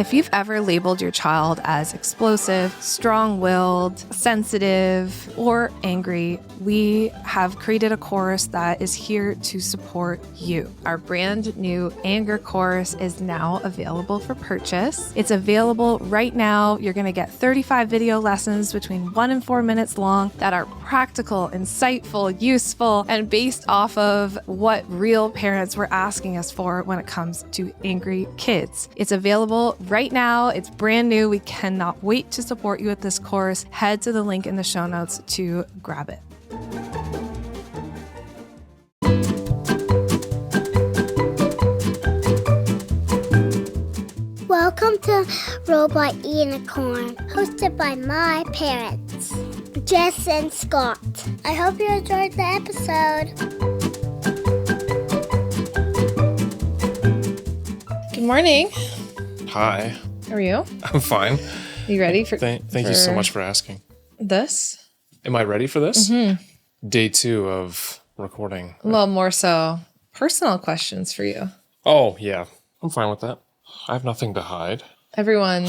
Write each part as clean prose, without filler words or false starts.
If you've ever labeled your child as explosive, strong-willed, sensitive, or angry, we have created a course that is here to support you. Our brand new anger course is now available for purchase. It's available right now. You're going to get 35 video lessons between 1 and 4 minutes long that are practical, insightful, useful, and based off of what real parents were asking us for when it comes to angry kids. It's available right now. It's brand new. We cannot wait to support you with this course. Head to the link in the show notes to grab it. Welcome to Robot Unicorn, hosted by my parents, Jess and Scott. I hope you enjoyed the episode. Good morning. Hi. How are you? I'm fine. You ready for Thank you so much for asking. this? Am I ready for this? Mm-hmm. Day 2 of recording. Well, more so personal questions for you. Oh, yeah. I'm fine with that. I have nothing to hide. Everyone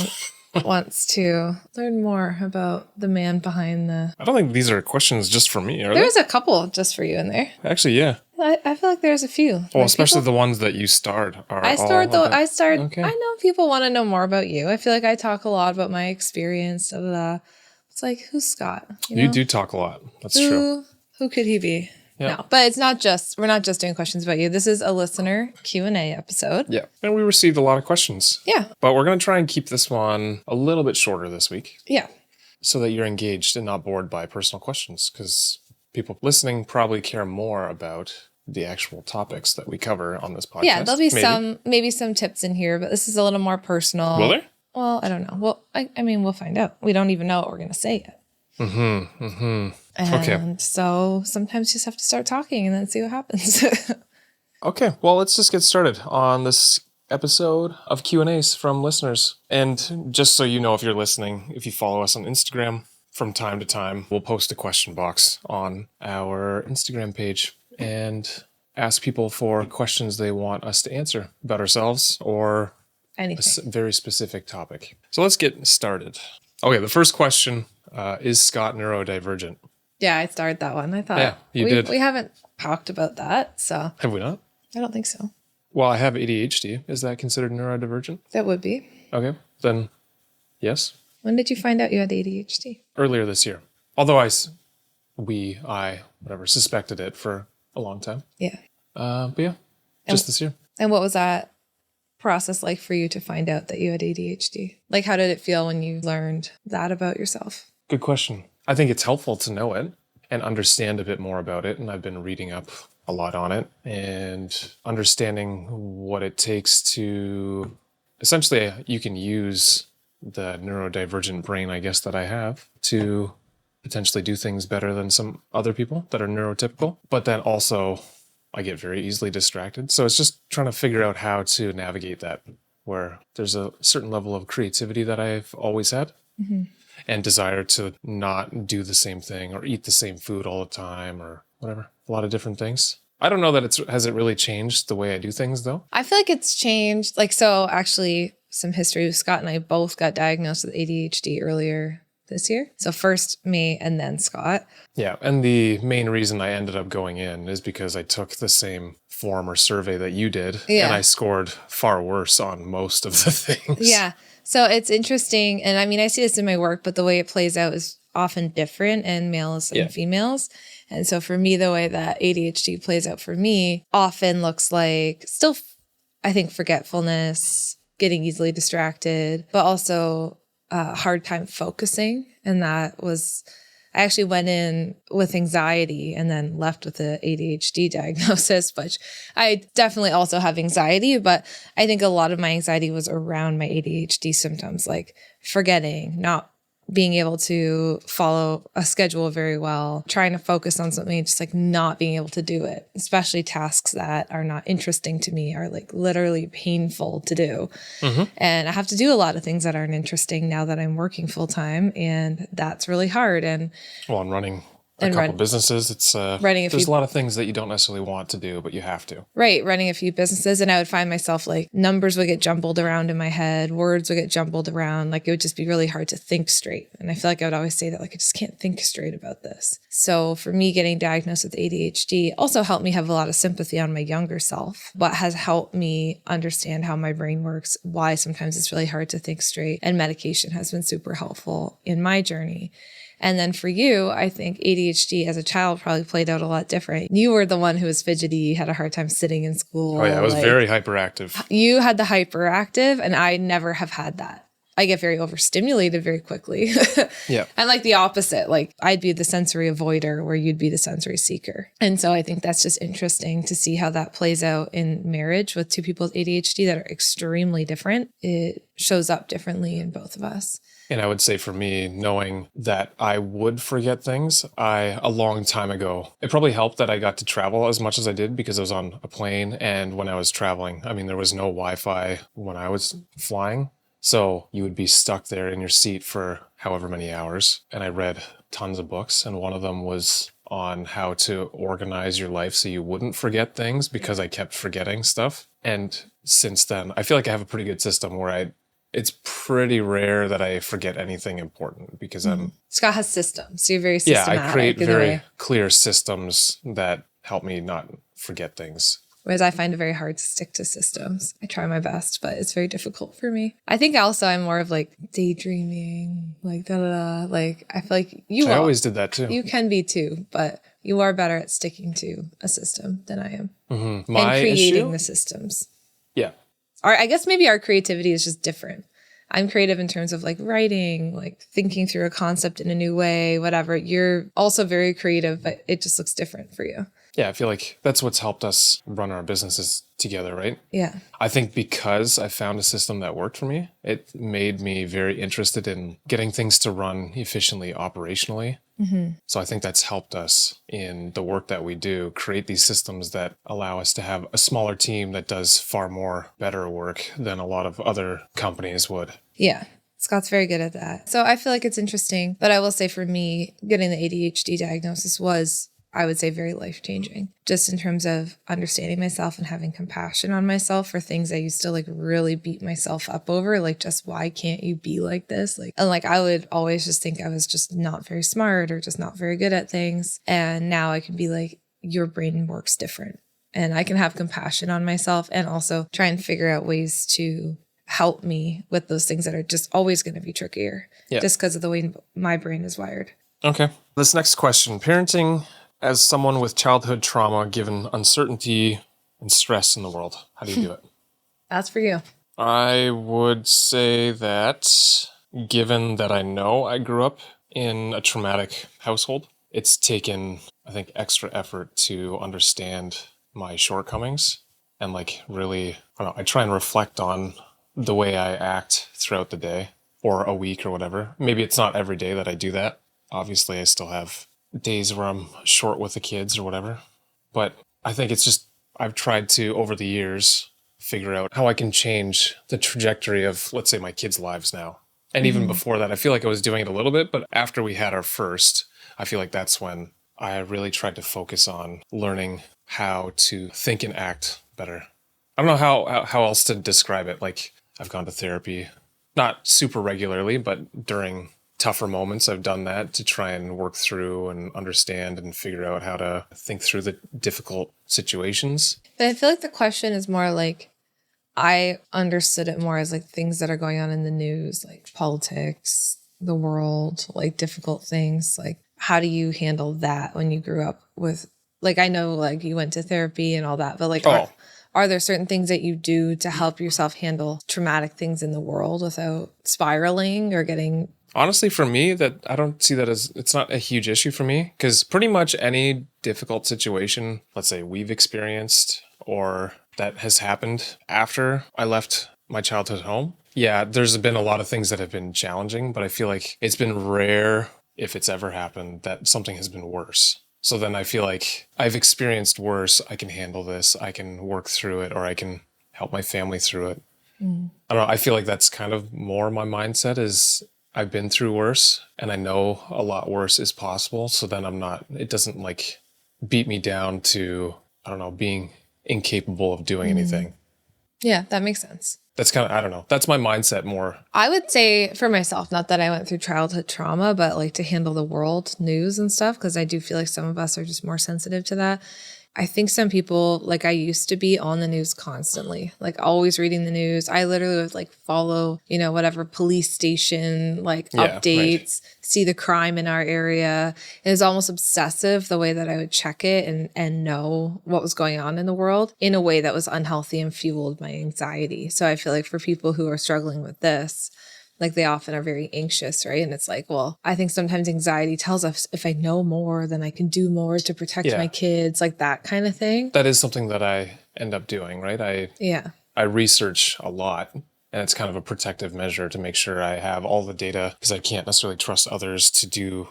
wants to learn more about the man behind the... I don't think these are questions just for me, are they? There's a couple just for you in there. Actually, yeah. I feel like there's a few. Well, especially the ones that you starred are I Okay. I know people want to know more about you. I feel like I talk a lot about my experience. It's like, who's Scott? You do talk a lot. That's true. Who could he be? Yeah. No, but we're not just doing questions about you. This is a listener Q&A episode. Yeah. And we received a lot of questions. Yeah. But we're going to try and keep this one a little bit shorter this week. Yeah. So that you're engaged and not bored by personal questions, because people listening probably care more about the actual topics that we cover on this podcast. Yeah, there'll be maybe some tips in here, but this is a little more personal. Will there? Well, I don't know. Well, I mean, we'll find out. We don't even know what we're going to say yet. And so sometimes you just have to start talking and then see what happens. Okay, well, let's just get started on this episode of Q&As from listeners. And just so you know, if you're listening, if you follow us on Instagram, from time to time, we'll post a question box on our Instagram page and ask people for questions they want us to answer about ourselves or anything. A very specific topic. So let's get started. Okay, the first question, is Scott neurodivergent? Yeah, I started that one. I thought you did. We haven't talked about that, so. Have we not? I don't think so. Well, I have ADHD. Is that considered neurodivergent? That would be. Okay, then yes. When did you find out you had ADHD? Earlier this year. Although I suspected it for a long time. Yeah. But yeah, just this year. And what was that process like for you to find out that you had ADHD? Like, how did it feel when you learned that about yourself? Good question. I think it's helpful to know it and understand a bit more about it. And I've been reading up a lot on it and understanding what it takes to... Essentially, you can use the neurodivergent brain, I guess, that I have to potentially do things better than some other people that are neurotypical. But then also, I get very easily distracted. So it's just trying to figure out how to navigate that, where there's a certain level of creativity that I've always had and desire to not do the same thing or eat the same food all the time or whatever. A lot of different things. I don't know that has it really changed the way I do things, though? I feel like it's changed. Like, so actually, some history with Scott and I both got diagnosed with ADHD earlier this year. So first me and then Scott. Yeah. And the main reason I ended up going in is because I took the same form or survey that you did. Yeah. And I scored far worse on most of the things. Yeah. So it's interesting. And I mean, I see this in my work, but the way it plays out is often different in males and females. And so for me, the way that ADHD plays out for me often looks like still, I think, forgetfulness, getting easily distracted, but also a hard time focusing. And that was, I actually went in with anxiety and then left with the ADHD diagnosis, which I definitely also have anxiety, but I think a lot of my anxiety was around my ADHD symptoms, like forgetting, not being able to follow a schedule very well, trying to focus on something, just like not being able to do it, especially tasks that are not interesting to me are like literally painful to do. And I have to do a lot of things that aren't interesting now that I'm working full time. And that's really hard. And well, I'm running a couple businesses. It's there's a lot of things that you don't necessarily want to do, but you have to. Right, running a few businesses, and I would find myself like numbers would get jumbled around in my head, words would get jumbled around, like it would just be really hard to think straight. And I feel like I would always say that, like, I just can't think straight about this. So for me, getting diagnosed with ADHD also helped me have a lot of sympathy on my younger self, but has helped me understand how my brain works, why sometimes it's really hard to think straight, and medication has been super helpful in my journey. And then for you, I think ADHD as a child probably played out a lot different. You were the one who was fidgety, had a hard time sitting in school. Oh yeah, I was very hyperactive. You had the hyperactive, and I never have had that. I get very overstimulated very quickly. Yeah. And like the opposite, like I'd be the sensory avoider where you'd be the sensory seeker. And so I think that's just interesting to see how that plays out in marriage with two people with ADHD that are extremely different. It shows up differently in both of us. And I would say for me, knowing that I would forget things, a long time ago, it probably helped that I got to travel as much as I did because I was on a plane. And when I was traveling, I mean, there was no Wi-Fi when I was flying. So you would be stuck there in your seat for however many hours. And I read tons of books. And one of them was on how to organize your life so you wouldn't forget things, because I kept forgetting stuff. And since then, I feel like I have a pretty good system where it's pretty rare that I forget anything important because Scott has systems. So you're very systematic. Yeah, I create very clear systems that help me not forget things. Whereas I find it very hard to stick to systems. I try my best, but it's very difficult for me. I think also I'm more of like daydreaming, like da-da-da. Like I feel like I always did that too. You can be too, but you are better at sticking to a system than I am. Mm-hmm. And creating the systems. Yeah. I guess maybe our creativity is just different. I'm creative in terms of like writing, like thinking through a concept in a new way, whatever. You're also very creative, but it just looks different for you. Yeah, I feel like that's what's helped us run our businesses together, right? Yeah. I think because I found a system that worked for me, it made me very interested in getting things to run efficiently operationally. Mm-hmm. So I think that's helped us in the work that we do, create these systems that allow us to have a smaller team that does far more better work than a lot of other companies would. Yeah. Scott's very good at that. So I feel like it's interesting. But I will say for me, getting the ADHD diagnosis was, I would say, very life-changing, just in terms of understanding myself and having compassion on myself for things I used to like really beat myself up over, like just why can't you be like this? And I would always just think I was just not very smart or just not very good at things. And now I can be like, your brain works different. And I can have compassion on myself and also try and figure out ways to help me with those things that are just always going to be trickier, just because of the way my brain is wired. Okay. This next question, parenting as someone with childhood trauma, given uncertainty and stress in the world, how do you do it? That's for you. I would say that given that I know I grew up in a traumatic household, it's taken, I think, extra effort to understand my shortcomings and really, I try and reflect on the way I act throughout the day or a week or whatever. Maybe it's not every day that I do that. Obviously, I still have days where I'm short with the kids or whatever. But I think it's just, I've tried to, over the years, figure out how I can change the trajectory of, let's say, my kids' lives now. And even before that, I feel like I was doing it a little bit, but after we had our first, I feel like that's when I really tried to focus on learning how to think and act better. I don't know how else to describe it. I've gone to therapy, not super regularly, but during tougher moments, I've done that to try and work through and understand and figure out how to think through the difficult situations. But I feel like the question is more like, I understood it more as things that are going on in the news, like politics, the world, difficult things. How do you handle that when you grew up with, I know you went to therapy and all that, but are there certain things that you do to help yourself handle traumatic things in the world without spiraling or getting... Honestly, for me, that I don't see that as, it's not a huge issue for me, because pretty much any difficult situation, let's say we've experienced or that has happened after I left my childhood home. Yeah, there's been a lot of things that have been challenging, but I feel like it's been rare, if it's ever happened, that something has been worse. So then I feel like I've experienced worse. I can handle this. I can work through it, or I can help my family through it. I don't know. I feel like that's kind of more my mindset is I've been through worse and I know a lot worse is possible. So then it doesn't like beat me down to, I don't know, being incapable of doing anything. Yeah, that makes sense. That's kind of, I don't know. That's my mindset more. I would say for myself, not that I went through childhood trauma, but like to handle the world news and stuff, because I do feel like some of us are just more sensitive to that. I think some people, like I used to be on the news constantly, like always reading the news. I literally would like follow, whatever police station, like updates, see the crime in our area. It was almost obsessive the way that I would check it and know what was going on in the world in a way that was unhealthy and fueled my anxiety. So I feel like for people who are struggling with this, like they often are very anxious, right? And it's like, well, I think sometimes anxiety tells us if I know more, then I can do more to protect my kids, like that kind of thing. That is something that I end up doing, right? I research a lot, and it's kind of a protective measure to make sure I have all the data because I can't necessarily trust others to do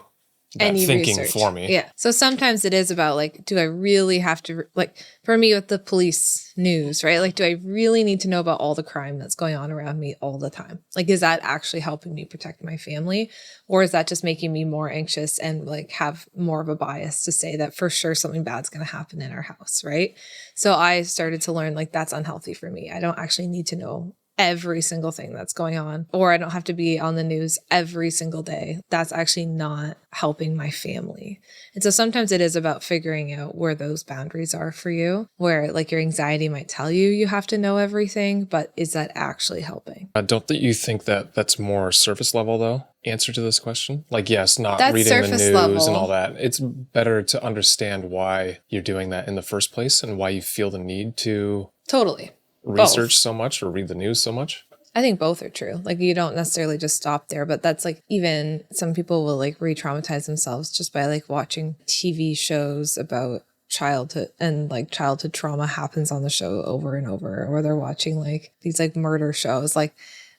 that Any thinking research for me. Yeah. So sometimes it is about like, do I really have to, like for me with the police news, right? Like, do I really need to know about all the crime that's going on around me all the time? Like, is that actually helping me protect my family? Or is that just making me more anxious and like have more of a bias to say that for sure something bad's going to happen in our house, right? So I started to learn like that's unhealthy for me. I don't actually need to know every single thing that's going on, or I don't have to be on the news every single day. That's actually not helping my family. And so sometimes it is about figuring out where those boundaries are for you, where like your anxiety might tell you have to know everything, but is that actually helping? Don't you think that that's more surface level though? Answer to this question? Like, yes, not That's reading the surface news level. and all that. It's better to understand why you're doing that in the first place and why you feel the need to Totally. research Both. so much or read the news so much. I think both are true. Like you don't necessarily just stop there, but that's like even some people will like re-traumatize themselves just by like watching TV shows about childhood, and like childhood trauma happens on the show over and over, or they're watching like these like murder shows. Like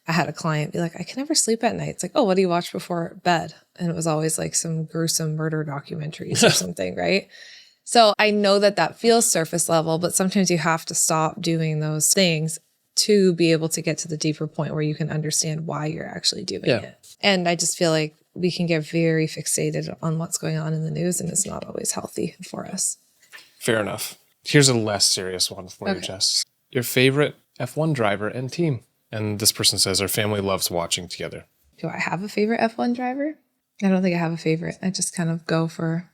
I had a client be like, I can never sleep at night. It's like, oh, what do you watch before bed? And it was always like some gruesome murder documentaries or something, right? So I know that that feels surface level, but sometimes you have to stop doing those things to be able to get to the deeper point where you can understand why you're actually doing it. And I just feel like we can get very fixated on what's going on in the news, and it's not always healthy for us. Fair enough. Here's a less serious one for you, Jess. Your favorite F1 driver and team. And this person says, our family loves watching together. Do I have a favorite F1 driver? I don't think I have a favorite. I just kind of go for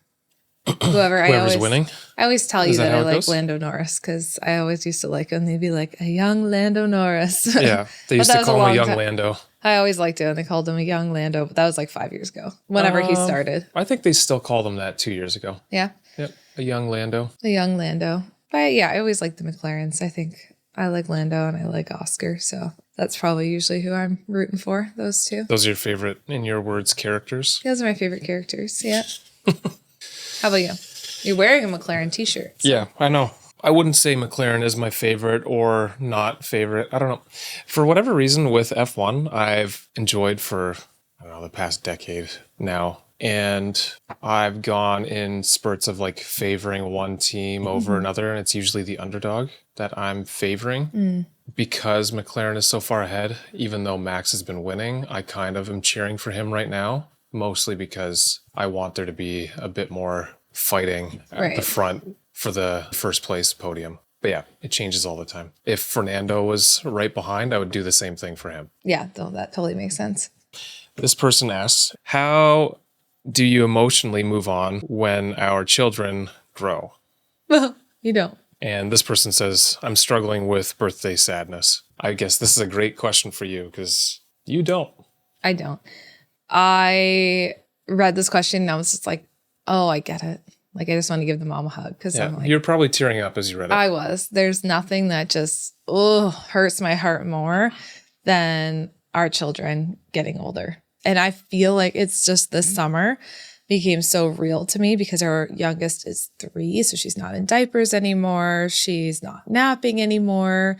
whoever's winning. I always tell you that I like goes? Lando Norris because I always used to like him. They'd be like a young Lando Norris. Yeah, they used to call him a young Lando. I always liked it when they called him a young Lando, but that was like 5 years ago, whenever he started. I think they still called him that 2 years ago. Yeah. Yep, a young Lando. A young Lando. But yeah, I always liked the McLarens. I think I like Lando and I like Oscar, so that's probably usually who I'm rooting for, those two. Those are your favorite, in your words, characters? Those are my favorite characters, yeah. How about you? You're wearing a McLaren t-shirt. So. Yeah, I know. I wouldn't say McLaren is my favorite or not favorite. I don't know. For whatever reason with F1, I've enjoyed for, I don't know, the past decade now. And I've gone in spurts of like favoring one team over another. And it's usually the underdog that I'm favoring. Because McLaren is so far ahead, even though Max has been winning, I kind of am cheering for him right now. Mostly because I want there to be a bit more fighting at the front for the first place podium. But yeah, it changes all the time. If Fernando was right behind, I would do the same thing for him. Yeah, that totally makes sense. This person asks, how do you emotionally move on when our children grow? Well, you don't. And this person says, I'm struggling with birthday sadness. I guess this is a great question for you because you don't. I don't. I read this question and I was just like, oh, I get it. Like, I just want to give the mom a hug because I'm like, you're probably tearing up as you read it. I was. There's nothing that just hurts my heart more than our children getting older. And I feel like it's just this summer became so real to me because our youngest is 3, so she's not in diapers anymore. She's not napping anymore.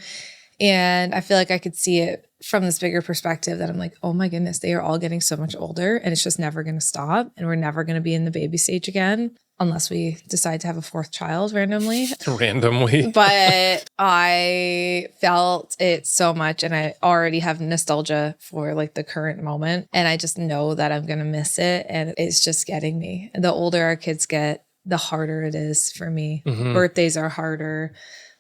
And I feel like I could see it from this bigger perspective that I'm like, oh my goodness, they are all getting so much older and it's just never going to stop. And we're never going to be in the baby stage again. unless we decide to have a fourth child randomly. Randomly. But I felt it so much, and I already have nostalgia for like the current moment. And I just know that I'm going to miss it. And it's just getting me. The older our kids get, the harder it is for me. Birthdays are harder.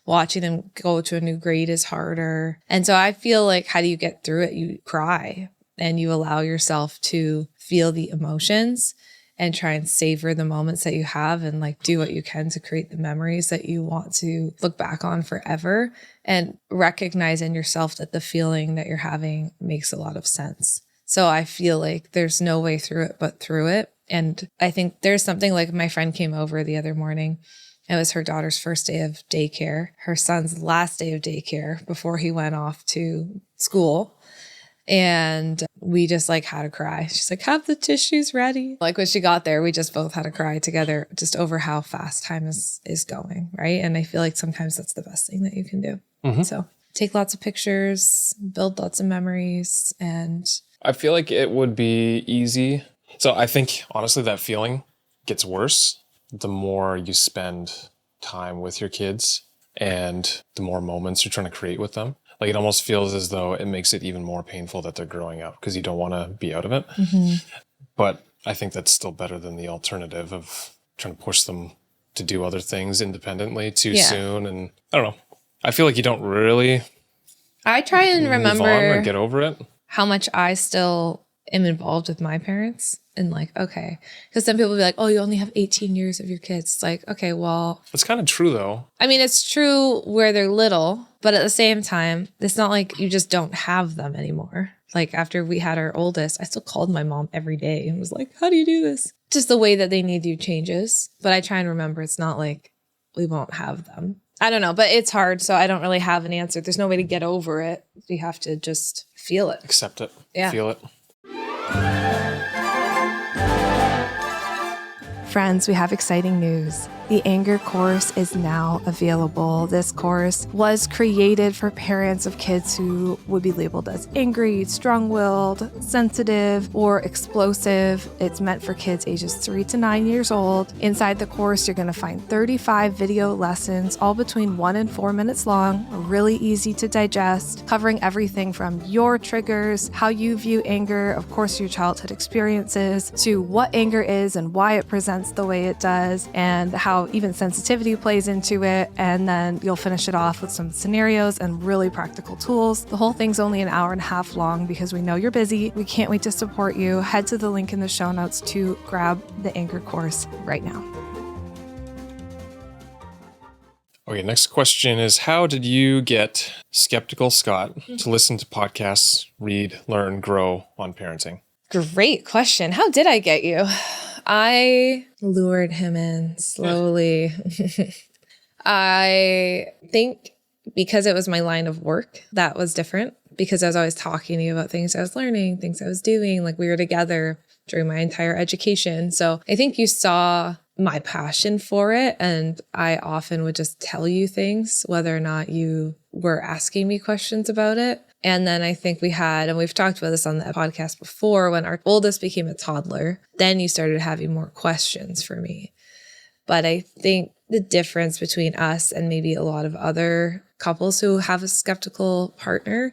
Watching them go to a new grade is harder. And so I feel like, how do you get through it? You cry and you allow yourself to feel the emotions and try and savor the moments that you have and like do what you can to create the memories that you want to look back on forever, and recognize in yourself that the feeling that you're having makes a lot of sense. So I feel like there's no way through it but through it. And I think there's something like, my friend came over the other morning. It was her daughter's first day of daycare, her son's last day of daycare before he went off to school. And we just like had a cry. She's like, have the tissues ready. Like when she got there, we just both had a cry together just over how fast time is going, right? And I feel like sometimes that's the best thing that you can do. So take lots of pictures, build lots of memories. And I feel like it would be easy. So I think honestly that feeling gets worse the more you spend time with your kids and the more moments you're trying to create with them. Like it almost feels as though it makes it even more painful that they're growing up because you don't want to be out of it. But I think that's still better than the alternative of trying to push them to do other things independently too soon. And I don't know. I feel like you don't really I try and move on remember or get over it. how much I still am involved with my parents. And like, okay, because some people be like, oh, you only have 18 years of your kids. It's like, okay, well, It's kind of true though. I mean, it's true where they're little, but at the same time, it's not like you just don't have them anymore. Like after we had our oldest, I still called my mom every day and was like, how do you do this? Just the way that they need you changes. But I try and remember it's not like we won't have them. I don't know, but it's hard. So I don't really have an answer. There's no way to get over it. You have to just feel it. Accept it. Yeah. Feel it. Friends, we have exciting news. The Anger course is now available. This course was created for parents of kids who would be labeled as angry, strong-willed, sensitive, or explosive. It's meant for kids ages 3 to 9 years old. Inside the course, you're going to find 35 video lessons, all between 1 and 4 minutes long, really easy to digest, covering everything from your triggers, how you view anger, of course, your childhood experiences, to what anger is and why it presents the way it does, and how even sensitivity plays into it. And then you'll finish it off with some scenarios and really practical tools. The whole thing's only an hour and a half long because we know you're busy. We can't wait to support you. Head to the link in the show notes to grab the Anger course right now. Okay, next question is, how did you get Skeptical Scott to listen to podcasts, read, learn, grow on parenting? Great question. How did I get you? I lured him in slowly. I think because it was my line of work, that was different, because I was always talking to you about things I was learning, things I was doing. Like we were together during my entire education. So I think you saw my passion for it. And I often would just tell you things, whether or not you were asking me questions about it. And then I think we had, and we've talked about this on the podcast before, when our oldest became a toddler, then you started having more questions for me. But I think the difference between us and maybe a lot of other couples who have a skeptical partner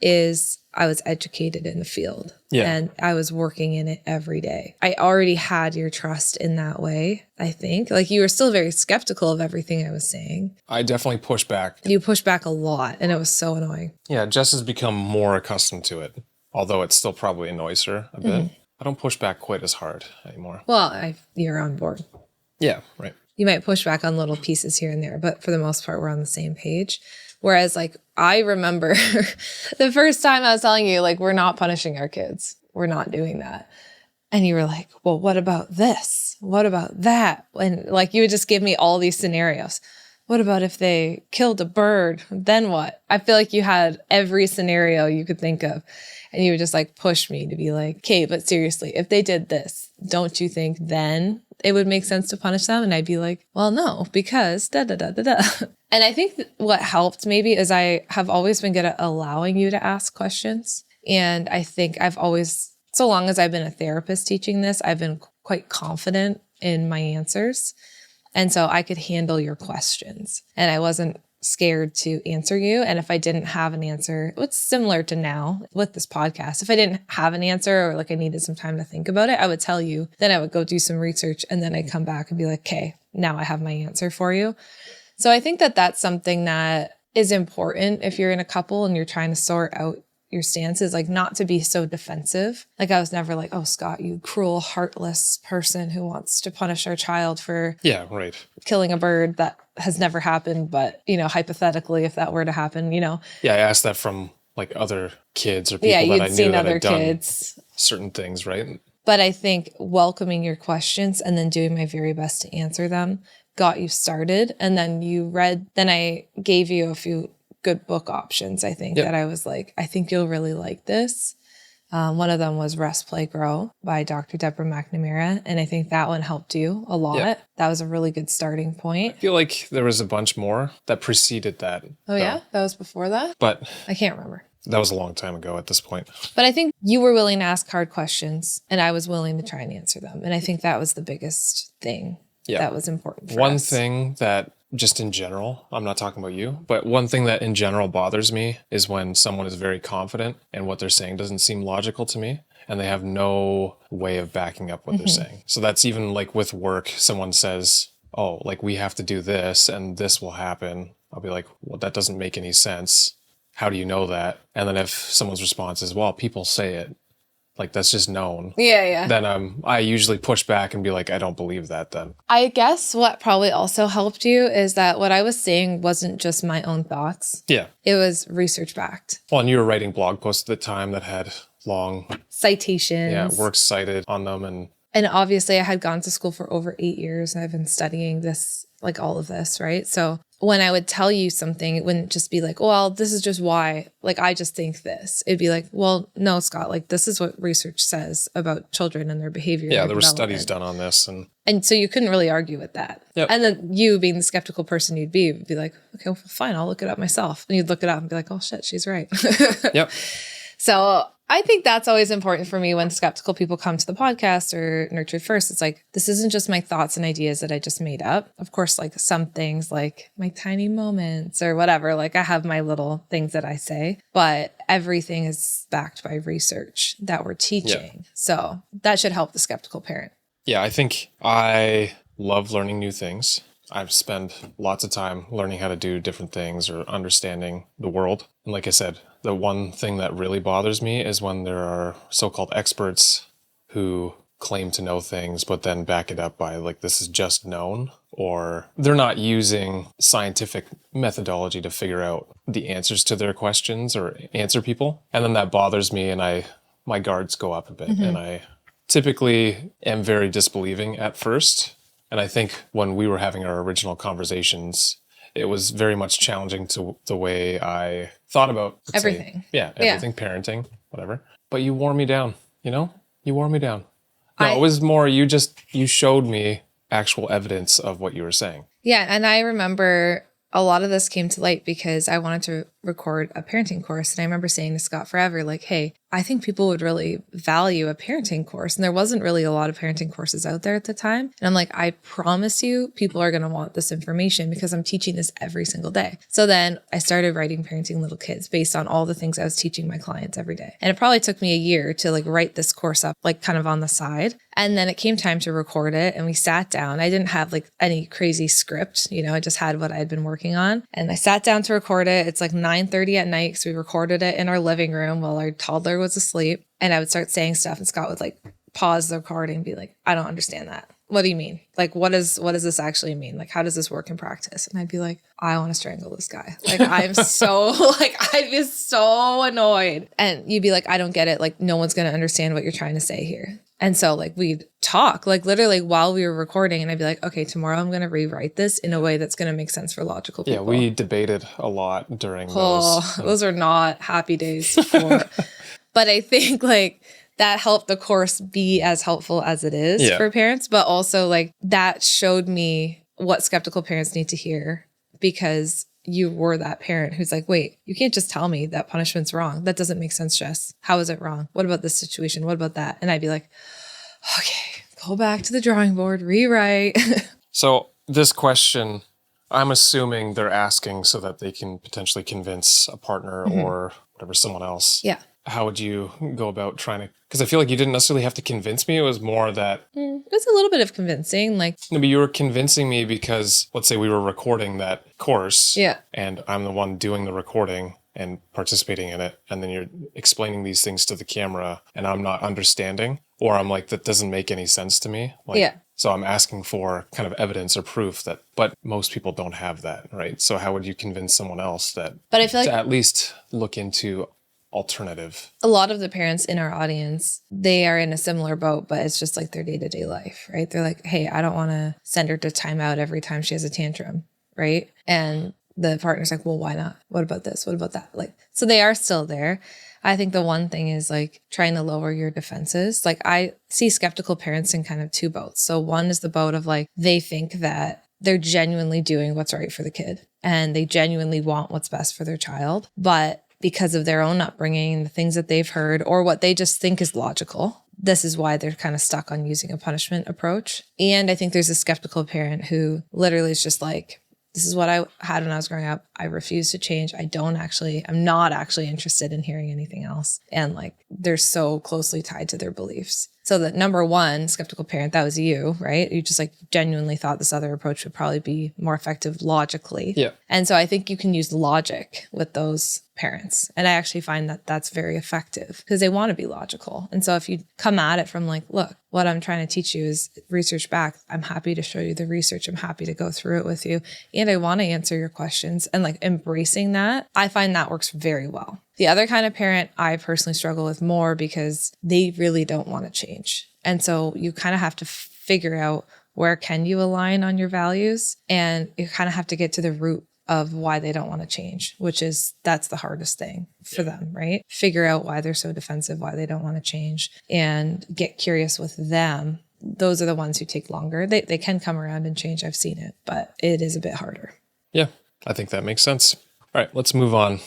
is I was educated in the field and I was working in it every day. I already had your trust in that way, I think. Like you were still very skeptical of everything I was saying. I definitely push back. You pushed back a lot and it was so annoying. Yeah, Jess has become more accustomed to it, although it still probably annoys her a bit. I don't push back quite as hard anymore. Well, you're on board. Yeah, right. You might push back on little pieces here and there, but for the most part, we're on the same page. Whereas like, I remember the first time I was telling you, like, we're not punishing our kids. We're not doing that. And you were like, well, what about this? What about that? And like, you would just give me all these scenarios. What about if they killed a bird? Then what? I feel like you had every scenario you could think of. And you would just like push me to be like, okay, but seriously, if they did this, don't you think then it would make sense to punish them? And I'd be like, well, no, because da da da da da. And I think what helped maybe is I have always been good at allowing you to ask questions. And I think I've always, so long as I've been a therapist teaching this, I've been quite confident in my answers. And so I could handle your questions and I wasn't scared to answer you. And if I didn't have an answer, it's similar to now with this podcast. If I didn't have an answer or like I needed some time to think about it, I would tell you, then I would go do some research and then I'd come back and be like, okay, now I have my answer for you. So I think that that's something that is important if you're in a couple and you're trying to sort out your stances, like not to be so defensive. Like I was never like, oh, Scott, you cruel, heartless person who wants to punish our child for killing a bird that has never happened. But, you know, hypothetically, if that were to happen, you know. Yeah, I asked that from like other kids or people that I knew that had done certain things, right? But I think welcoming your questions and then doing my very best to answer them got you started. And then I gave you a few good book options, I think, that I was like, I think you'll really like this. One of them was Rest, Play, Grow by Dr. Deborah McNamara. And I think that one helped you a lot. Yeah. That was a really good starting point. I feel like there was a bunch more that preceded that. Oh, yeah? That was before that? But I can't remember. That was a long time ago at this point. But I think you were willing to ask hard questions and I was willing to try and answer them. And I think that was the biggest thing that was important for us. One thing that just in general, I'm not talking about you, but one thing that in general bothers me is when someone is very confident and what they're saying doesn't seem logical to me and they have no way of backing up what they're saying. So that's even like with work, someone says, oh, like we have to do this and this will happen. I'll be like, well, that doesn't make any sense. How do you know that? And then if someone's response is, well, people say it, like that's just known. Yeah. Then I usually push back and be like, I don't believe that then. I guess what probably also helped you is that what I was saying wasn't just my own thoughts. Yeah. It was research backed. Well, and you were writing blog posts at the time that had long citations. Yeah, works cited on them. And obviously I had gone to school for over 8 years and I've been studying this, like all of this, right? So when I would tell you something, it wouldn't just be like, well, this is just why, like, I just think this. It'd be like, well, no, Scott, like, this is what research says about children and their behavior. Yeah, there were studies done on this. And so you couldn't really argue with that. Yep. And then you being the skeptical person you'd be, would be like, okay, well, fine, I'll look it up myself. And you'd look it up and be like, oh shit, she's right. Yep. So I think that's always important for me when skeptical people come to the podcast or Nurtured First. It's like, this isn't just my thoughts and ideas that I just made up. Of course, like some things like my tiny moments or whatever, like I have my little things that I say, but everything is backed by research that we're teaching. Yeah. So that should help the skeptical parent. Yeah, I think I love learning new things. I've spent lots of time learning how to do different things or understanding the world. And like I said, the one thing that really bothers me is when there are so-called experts who claim to know things, but then back it up by like, this is just known, or they're not using scientific methodology to figure out the answers to their questions or answer people. And then that bothers me and my guards go up a bit. And I typically am very disbelieving at first. And I think when we were having our original conversations, it was very much challenging to the way I thought about everything. Everything, parenting, whatever. But you wore me down, You wore me down. No, it was more you showed me actual evidence of what you were saying. Yeah, and I remember a lot of this came to light because I wanted to record a parenting course. And I remember saying to Scott forever, like, hey, I think people would really value a parenting course. And there wasn't really a lot of parenting courses out there at the time. And I'm like, I promise you, people are going to want this information because I'm teaching this every single day. So then I started writing Parenting Little Kids based on all the things I was teaching my clients every day. And it probably took me a year to like write this course up, like kind of on the side. And then it came time to record it and we sat down. I didn't have like any crazy script, I just had what I had been working on. And I sat down to record it. It's like 9:30 at night because we recorded it in our living room while our toddler was asleep. And I would start saying stuff and Scott would like pause the recording and be like, I don't understand that. What do you mean? Like, what does this actually mean? Like, how does this work in practice? And I'd be like, I want to strangle this guy. Like, I'm so I'd be so annoyed. And you'd be like, I don't get it. Like, no one's going to understand what you're trying to say here. And so like we'd talk like literally while we were recording and I'd be like, okay, tomorrow I'm going to rewrite this in a way that's going to make sense for logical people. Yeah, we debated a lot during those are not happy days for, but I think like that helped the course be as helpful as it is for parents, but also like that showed me what skeptical parents need to hear because you were that parent who's like, wait, you can't just tell me that punishment's wrong. That doesn't make sense, Jess. How is it wrong? What about this situation? What about that? And I'd be like, okay, go back to the drawing board, rewrite. So this question, I'm assuming they're asking so that they can potentially convince a partner or whatever, someone else. Yeah. How would you go about trying to, because I feel like you didn't necessarily have to convince me. It was more that. It was a little bit of convincing. Like, No, but you were convincing me because, let's say we were recording that course. Yeah. And I'm the one doing the recording and participating in it. And then you're explaining these things to the camera and I'm not understanding. Or I'm like, that doesn't make any sense to me. Like, Yeah. So I'm asking for kind of evidence or proof that, but most people don't have that, right? So how would you convince someone else that, But I feel like to at least look into alternative? a lot of the parents in our audience, they are in a similar boat, but it's just like their day-to-day life, right? They're like, hey, I don't want to send her to timeout every time she has a tantrum, right? And the partner's like, well, why not? What about this? What about that? Like, so they are still there. I think the one thing is like trying to lower your defenses. Like, I see skeptical parents in kind of two boats. So one is the boat of like, they think that they're genuinely doing what's right for the kid and they genuinely want what's best for their child. But because of their own upbringing, the things that they've heard, or what they just think is logical, this is why they're kind of stuck on using a punishment approach. And I think there's a skeptical parent who literally is just like, this is what I had when I was growing up. I refuse to change. I'm not actually interested in hearing anything else. And like, they're so closely tied to their beliefs. So the number one skeptical parent, that was you, right? You just like genuinely thought this other approach would probably be more effective logically. Yeah. And so I think you can use logic with those parents. And I actually find that that's very effective because they want to be logical. And so if you come at it from like, look, what I'm trying to teach you is research back. I'm happy to show you the research. I'm happy to go through it with you. And I want to answer your questions, and like embracing that, I find that works very well. The other kind of parent I personally struggle with more because they really don't want to change. And so you kind of have to figure out where can you align on your values, and you kind of have to get to the root of why they don't want to change, that's the hardest thing for them, right? Figure out why they're so defensive, why they don't want to change, and get curious with them. Those are the ones who take longer. They can come around and change. I've seen it, but it is a bit harder. Yeah, I think that makes sense. All right, let's move on.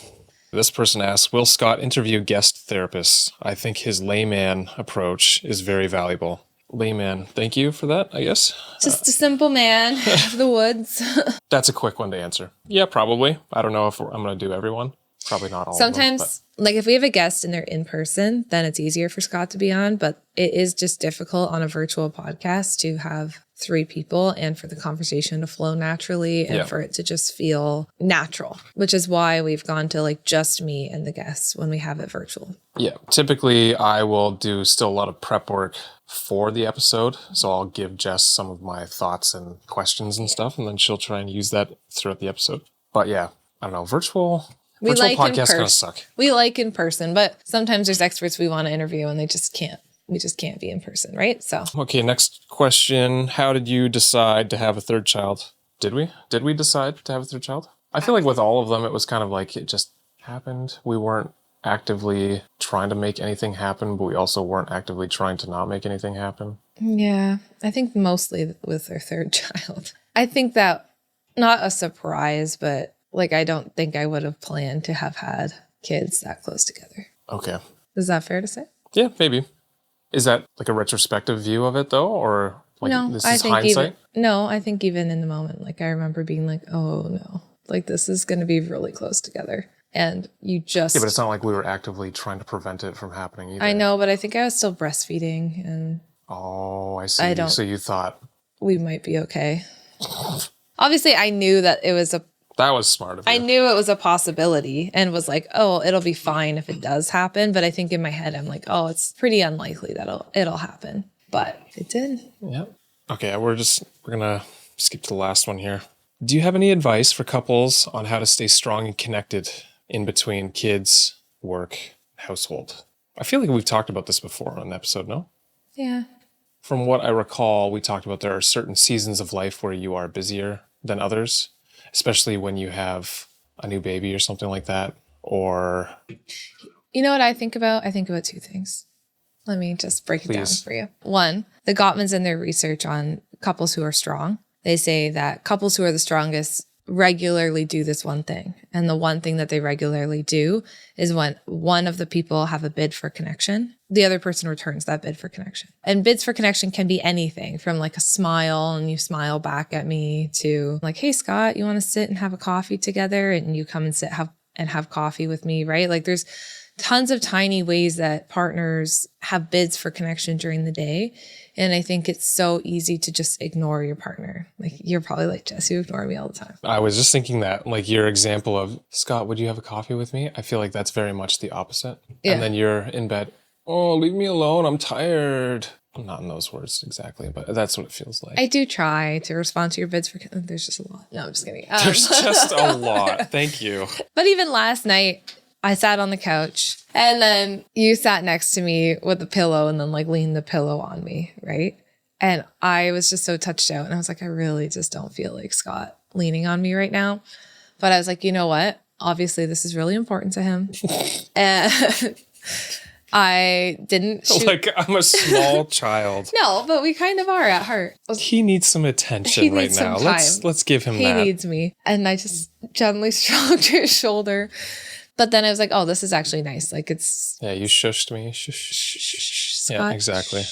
This person asks, will Scott interview guest therapists? I think his layman approach is very valuable. Layman, thank you for that, I guess. Just a simple man of the woods. That's a quick one to answer. Yeah, probably. I don't know if I'm going to do everyone. Probably not all Sometimes, of them, like if we have a guest and they're in person, then it's easier for Scott to be on. But it is just difficult on a virtual podcast to have 3 people and for the conversation to flow naturally and for it to just feel natural, which is why we've gone to like just me and the guests when we have it virtual. Yeah, typically I will do still a lot of prep work for the episode. So I'll give Jess some of my thoughts and questions and stuff, and then she'll try and use that throughout the episode. But yeah, I don't know, virtual podcasts kind of suck. We like in person, but sometimes there's experts we want to interview and they just can't. We just can't be in person, right? So okay, next question. How did you decide to have a third child? Did we decide to have a third child? I feel like with all of them, it was kind of like it just happened. We weren't actively trying to make anything happen, but we also weren't actively trying to not make anything happen. Yeah, I think mostly with our third child. I think that not a surprise, but like I don't think I would have planned to have had kids that close together. Okay. Is that fair to say? Yeah, maybe. Is that like a retrospective view of it though? Or like this is hindsight? I think even in the moment, like I remember being like, oh no, like this is going to be really close together. And you just... Yeah, but it's not like we were actively trying to prevent it from happening either. I know, but I think I was still breastfeeding and... Oh, I see. So you thought... We might be okay. Obviously, I knew that it was That was smart of you. I knew it was a possibility and was like, oh, it'll be fine if it does happen. But I think in my head, I'm like, oh, it's pretty unlikely that it'll happen. But it did. Yeah. Okay, we're going to skip to the last one here. Do you have any advice for couples on how to stay strong and connected in between kids, work, household? I feel like we've talked about this before on an episode, no? Yeah. From what I recall, we talked about there are certain seasons of life where you are busier than others, especially when you have a new baby or something like that, or... You know what I think about? I think about 2 things. Let me just break it down for you. 1, the Gottmans in their research on couples who are strong, they say that couples who are the strongest regularly do this one thing. And the one thing that they regularly do is when one of the people have a bid for connection, the other person returns that bid for connection. And bids for connection can be anything from like a smile and you smile back at me to like, hey, Scott, you want to sit and have a coffee together? And you come and have coffee with me, right? Like there's tons of tiny ways that partners have bids for connection during the day. And I think it's so easy to just ignore your partner. Like you're probably like, Jess, you ignore me all the time. I was just thinking that, like your example of, Scott, would you have a coffee with me? I feel like that's very much the opposite. Yeah. And then you're in bed, oh, leave me alone, I'm tired. Not in those words exactly, but that's what it feels like. I do try to respond to your bids for, there's just a lot. No, I'm just kidding. There's just a lot. Thank you. But even last night, I sat on the couch and then you sat next to me with the pillow and then like leaned the pillow on me, right? And I was just so touched out and I was like, I really just don't feel like Scott leaning on me right now. But I was like, you know what? Obviously, this is really important to him. And I didn't shoot. Like I'm a small child. No, but we kind of are at heart. He needs some attention right now. Let's give him that. He needs me. And I just gently stroked his shoulder. But then I was like, oh, this is actually nice. Like it's... Yeah, you shushed me. Shh. Yeah, exactly.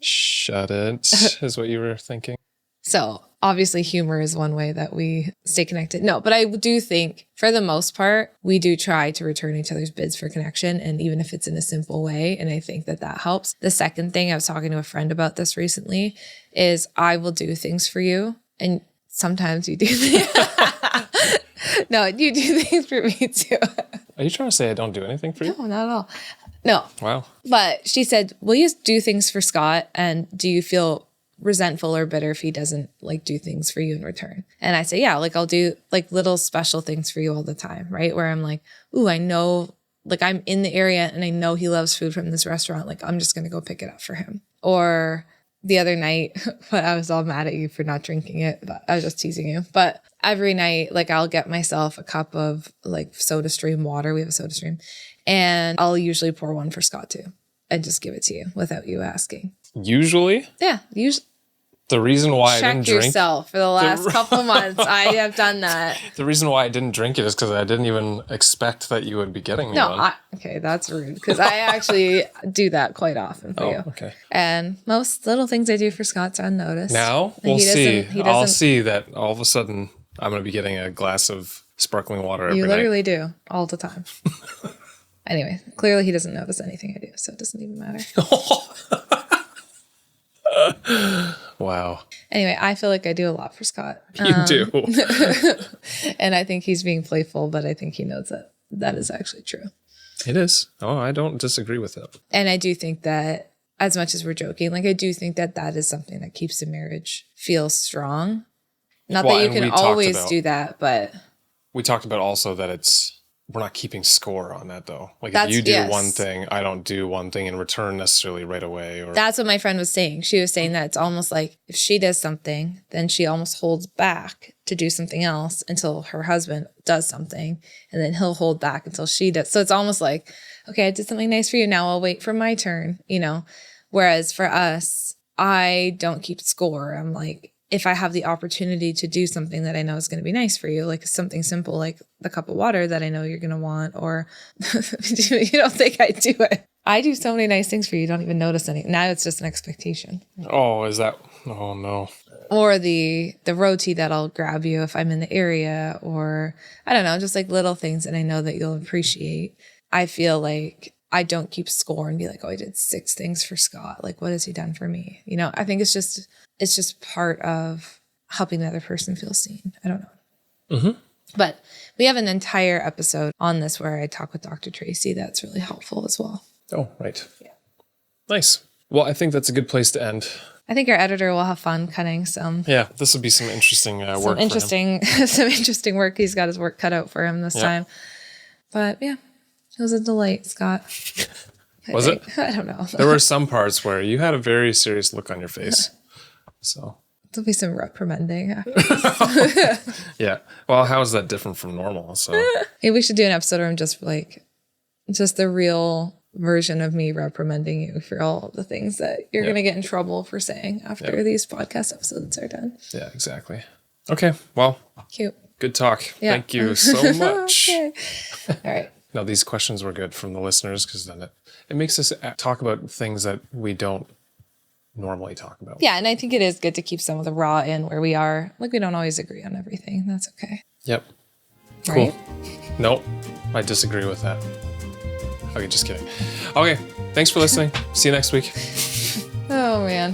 Shut it, is what you were thinking. So obviously humor is one way that we stay connected. No, but I do think for the most part, we do try to return each other's bids for connection. And even if it's in a simple way, and I think that helps. The second thing, I was talking to a friend about this recently, is I will do things for you. And sometimes you do things. No, you do things for me too. Are you trying to say I don't do anything for you? No, not at all. No. Wow. But she said, will you do things for Scott? And do you feel resentful or bitter if he doesn't like do things for you in return? And I say, yeah, like I'll do like little special things for you all the time, right? Where I'm like, ooh, I know, like I'm in the area and I know he loves food from this restaurant. Like I'm just going to go pick it up for him. Or the other night, but I was all mad at you for not drinking it, but I was just teasing you. But every night, like I'll get myself a cup of like SodaStream water. We have a SodaStream. And I'll usually pour one for Scott too and just give it to you without you asking. Usually? Yeah. Usually. The reason why I didn't drink... Check yourself. For the last couple months, I have done that. The reason why I didn't drink it is because I didn't even expect that you would be getting me one. Okay, that's rude. Because I actually do that quite often for you. Okay. And most little things I do for Scott's unnoticed. Now, we'll see. I'll see that all of a sudden I'm going to be getting a glass of sparkling water every night. You literally do. All the time. Anyway, clearly he doesn't notice anything I do, so it doesn't even matter. Wow. Anyway, I feel like I do a lot for Scott. You do. And I think he's being playful, but I think he knows that is actually true. It is. Oh, I don't disagree with it. And I do think that as much as we're joking, like I do think that is something that keeps the marriage feel strong. Not that you can always do that, but... We talked about also that we're not keeping score on that though. Like if you do one thing, I don't do one thing in return necessarily right away. Or that's what my friend was saying. She was saying that it's almost like if she does something, then she almost holds back to do something else until her husband does something. And then he'll hold back until she does. So it's almost like, okay, I did something nice for you. Now I'll wait for my turn, you know? Whereas for us, I don't keep score. I'm like, if I have the opportunity to do something that I know is going to be nice for you, like something simple, like the cup of water that I know you're going to want, or you don't think I do it. I do so many nice things for you. You don't even notice any. Now it's just an expectation. Oh, is that? Oh, no. Or the roti that I'll grab you if I'm in the area, or I don't know, just like little things that I know that you'll appreciate. I feel like I don't keep score and be like, oh, I did 6 things for Scott. Like, what has he done for me? You know, I think it's just part of helping the other person feel seen. I don't know. Mm-hmm. But we have an entire episode on this where I talk with Dr. Tracy. That's really helpful as well. Oh, right. Yeah. Nice. Well, I think that's a good place to end. I think our editor will have fun cutting some. Yeah, this will be some interesting work for him. Some interesting work. He's got his work cut out for him this time. But yeah, it was a delight, Scott. Was it? I don't know. There were some parts where you had a very serious look on your face. So there'll be some reprimanding after this. Yeah. Well, how is that different from normal? So maybe we should do an episode where I'm just the real version of me reprimanding you for all the things that you're going to get in trouble for saying after these podcast episodes are done. Yeah, exactly. Okay. Well, cute. Good talk. Yeah. Thank you so much. Okay. All right. No, these questions were good from the listeners because then it makes us talk about things that we don't normally talk about. Yeah, and I think it is good to keep some of the raw in where we are. Like, we don't always agree on everything. That's okay. Yep. Cool. Right? Nope. I disagree with that. Okay, just kidding. Okay, thanks for listening. See you next week. Oh, man.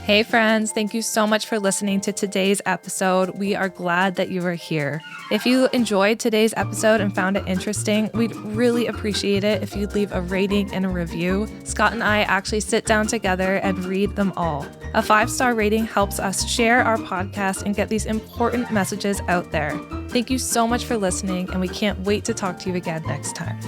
Hey friends, thank you so much for listening to today's episode. We are glad that you are here. If you enjoyed today's episode and found it interesting, we'd really appreciate it if you'd leave a rating and a review. Scott and I actually sit down together and read them all. A 5-star rating helps us share our podcast and get these important messages out there. Thank you so much for listening, and we can't wait to talk to you again next time.